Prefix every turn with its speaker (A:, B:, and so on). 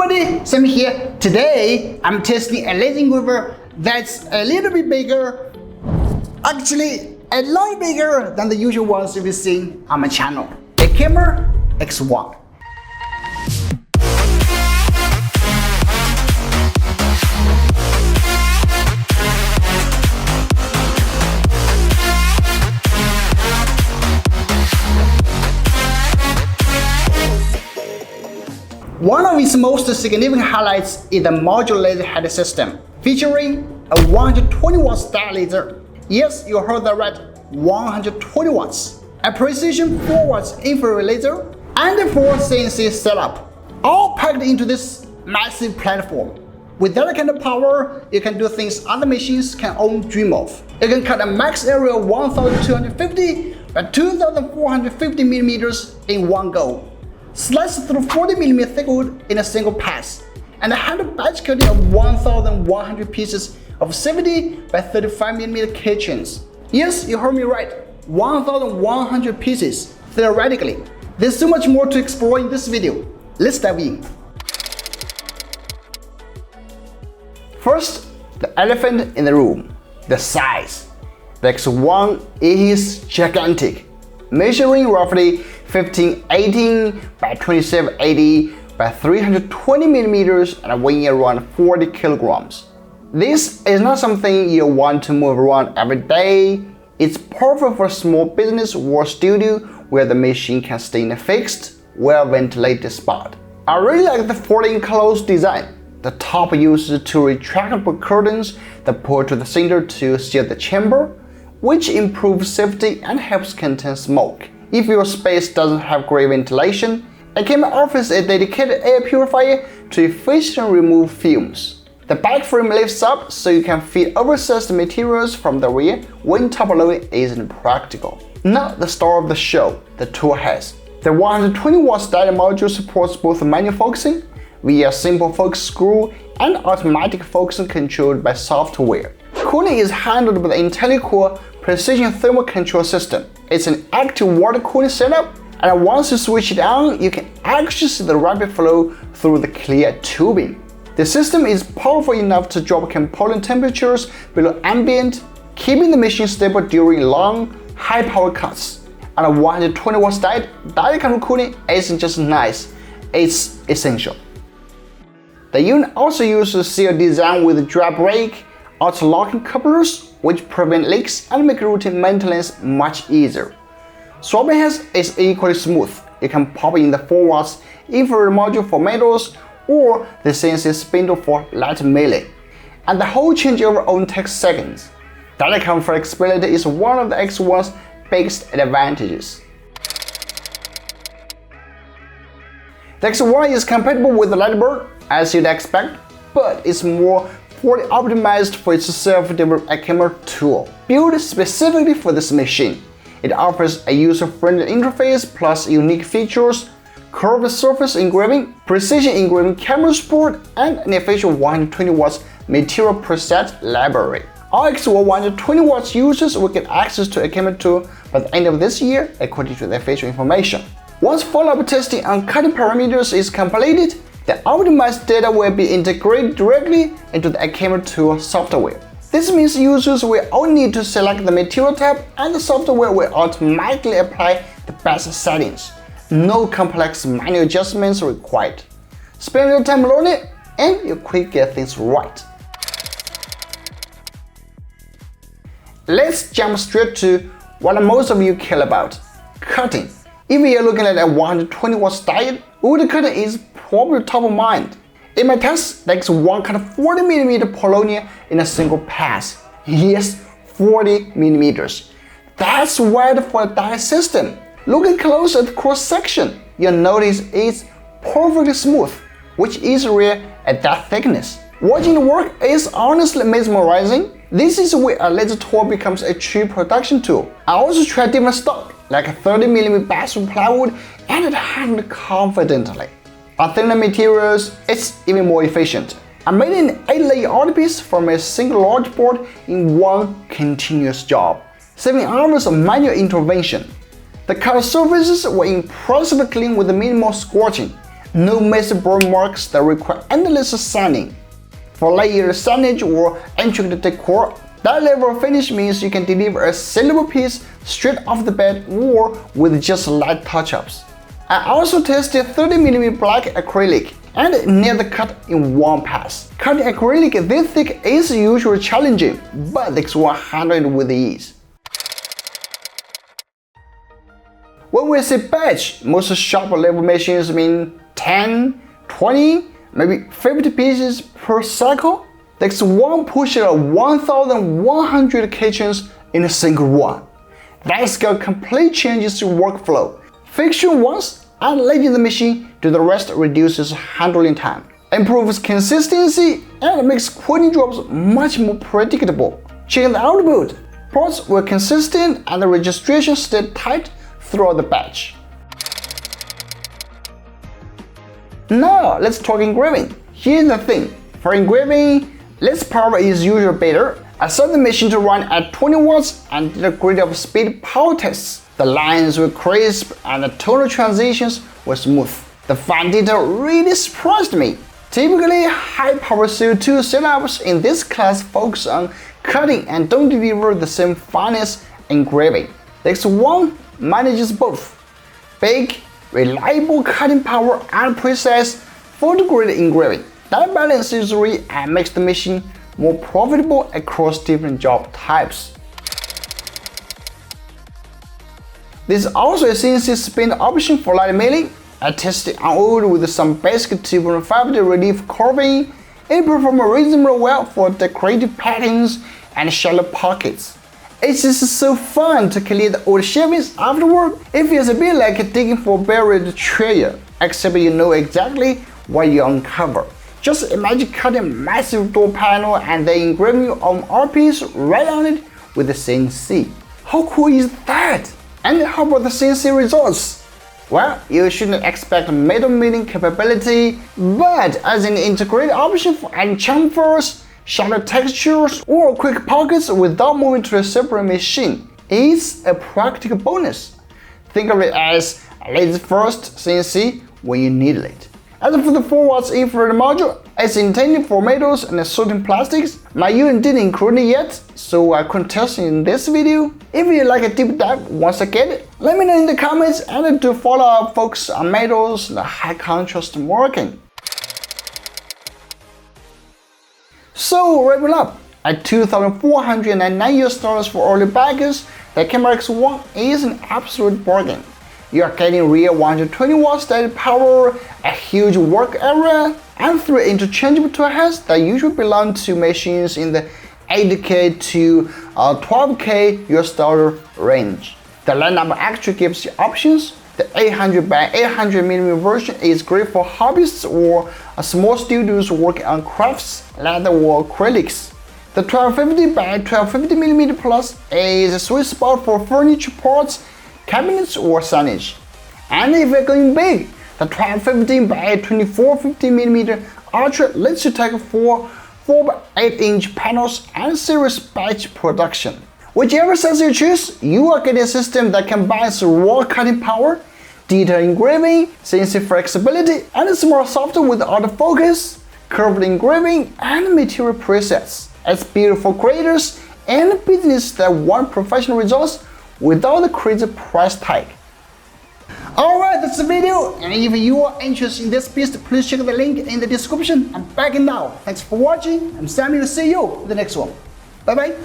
A: everybody, Sam here. Today I'm testing a laser engraver that's a little bit bigger, actually a lot bigger than the usual ones you've seen on my channel. The ACMER X1. One of its most significant highlights is the modular laser head system, featuring a 120 watts diode laser. Yes, you heard that right, 120 watts. A precision 4 watts infrared laser, and a 4 CNC setup, all packed into this massive platform. With that kind of power, you can do things other machines can only dream of. You can cut a max area of 1250 by 2450 millimeters in one go. Slice through 40mm thick wood in a single pass, and handle batch cutting of 1,100 pieces of 70 by 35mm kitchens. Yes, you heard me right, 1,100 pieces, theoretically. There's so much more to explore in this video. Let's dive in. First, the elephant in the room, the size. The X1 is gigantic, measuring roughly 1518 by 2780 by 320 millimeters and weighing around 40 kilograms. This is not something you want to move around every day. It's perfect for a small business or studio where the machine can stay in a fixed, well-ventilated spot. I really like the folding closed design. The top uses two retractable curtains that pull to the center to seal the chamber, which improves safety and helps contain smoke. If your space doesn't have great ventilation, ACMER offers a dedicated air purifier to efficiently remove fumes. The back frame lifts up so you can feed oversized materials from the rear when top loading isn't practical. Now the star of the show, the tool heads. The 120 watts diode module supports both manual focusing via simple focus screw and automatic focusing controlled by software. Cooling is handled with the IntelliCool precision thermal control system. It's an active water cooling setup, and once you switch it on, you can actually see the rapid flow through the clear tubing. The system is powerful enough to drop component temperatures below ambient, keeping the machine stable during long, high power cuts. And a 120 watts diode control cooling isn't just nice, it's essential. The unit also uses seal design with dry brake, auto-locking couplers, which prevent leaks and make routine maintenance much easier. Swapping heads is equally smooth. You can pop in the 4 watts infrared module for metals or the CNC spindle for light milling, and the whole changeover only takes seconds. Data flexibility is one of the X1's biggest advantages. The X1 is compatible with the Lightbird, as you'd expect, but it's more fully optimized for its self-developed ACMER tool, built specifically for this machine. It offers a user-friendly interface plus unique features, curved surface engraving, precision engraving camera support, and an official 120 watts material preset library. All X1 120 watts users will get access to ACMER tool by the end of this year, according to the official information. Once follow-up testing on cutting parameters is completed, the optimized data will be integrated directly into the ACMER tool software. This means users will only need to select the material type and the software will automatically apply the best settings. No complex manual adjustments required. Spend your time learning and you quickly get things right. Let's jump straight to what most of you care about, cutting. If you're looking at a 120 watts diode, wood cutting is probably top of mind. In my test, the X1 cut 40mm polonium in a single pass. Yes, 40 millimeters. That's wide for a diode system. Looking close at the cross section, you'll notice it's perfectly smooth, which is rare at that thickness. Watching the work is honestly mesmerizing. This is where a laser tool becomes a true production tool. I also tried different stock, like a 30mm bathroom plywood, and it handled confidently. On thinner materials, it's even more efficient. I made an 8-layer art piece from a single large board in one continuous job, saving hours of manual intervention. The cut surfaces were impressively clean with minimal scorching, No messy burn marks that require endless sanding. For layered signage or intricate decor, that level of finish means you can deliver a sellable piece straight off the bed or with just light touch-ups. I also tested 30mm black acrylic and nailed the cut in one pass. Cutting acrylic this thick is usually challenging, but this one handled with ease. When we say batch, most shop level machines mean 10, 20, maybe 50 pieces per cycle. That's one push out 1,100 kitchens in a single run. That scale completely changes your workflow. Fixing once and letting the machine do the rest reduces handling time, improves consistency, and makes quality jobs much more predictable. Check the output. Parts were consistent and the registration stayed tight throughout the batch. Now let's talk engraving. Here's the thing. For engraving, less power is usually better. I set the machine to run at 20 watts and did a grid of speed power tests. The lines were crisp and the tonal transitions were smooth. The fine detail really surprised me. Typically, high power CO2 setups in this class focus on cutting and don't deliver the same fineness engraving. This one manages both. Big, reliable cutting power and precise photo-grade engraving. That balance is rare and makes the machine more profitable across different job types. There's also a CNC spin option for light milling. I tested on wood with some basic 2.5D relief carving. It performed reasonably well for decorative patterns and shallow pockets. It's just so fun to clear the old shavings afterward. It feels a bit like digging for buried treasure, except you know exactly what you uncover. Just imagine cutting a massive door panel and then engraving your own art piece right on it with the CNC. How cool is that? And how about the CNC results? Well, you shouldn't expect metal milling capability, but as an integrated option for adding chamfers, shallow textures, or quick pockets without moving to a separate machine, it's a practical bonus. Think of it as a lazy first CNC when you need it. As for the 4 watts infrared module, it's intended for metals and certain plastics. My unit didn't include it yet, so I couldn't test it in this video. If you like a deep dive once I get it, let me know in the comments and do follow up focus on metals and high contrast marking. So wrapping up, at $2,499 US for early baggers, the CAMER X1 is an absolute bargain. You are getting real 120 watts static power, a huge work area, and 3 interchangeable tool heads that usually belong to machines in the 8K to 12K US range. The lineup actually gives you options. The 800 by 800mm version is great for hobbyists or small studios working on crafts, leather or acrylics. The 1250 by 1250mm Plus is a sweet spot for furniture parts, cabinets or signage. And if you're going big, the 1250 by 2450mm Ultra lets you take 4 by 8-inch panels and series batch production. Whichever size you choose, you are getting a system that combines raw cutting power, detail engraving, CNC flexibility, and smart software with autofocus, curved engraving, and material presets. It's built for creators and businesses that want professional results without the crazy price tag. Alright, that's the video, and if you are interested in this piece, please check the link in the description. I'm back in now. Thanks for watching. I'm Sammy. See you in the next one. Bye bye.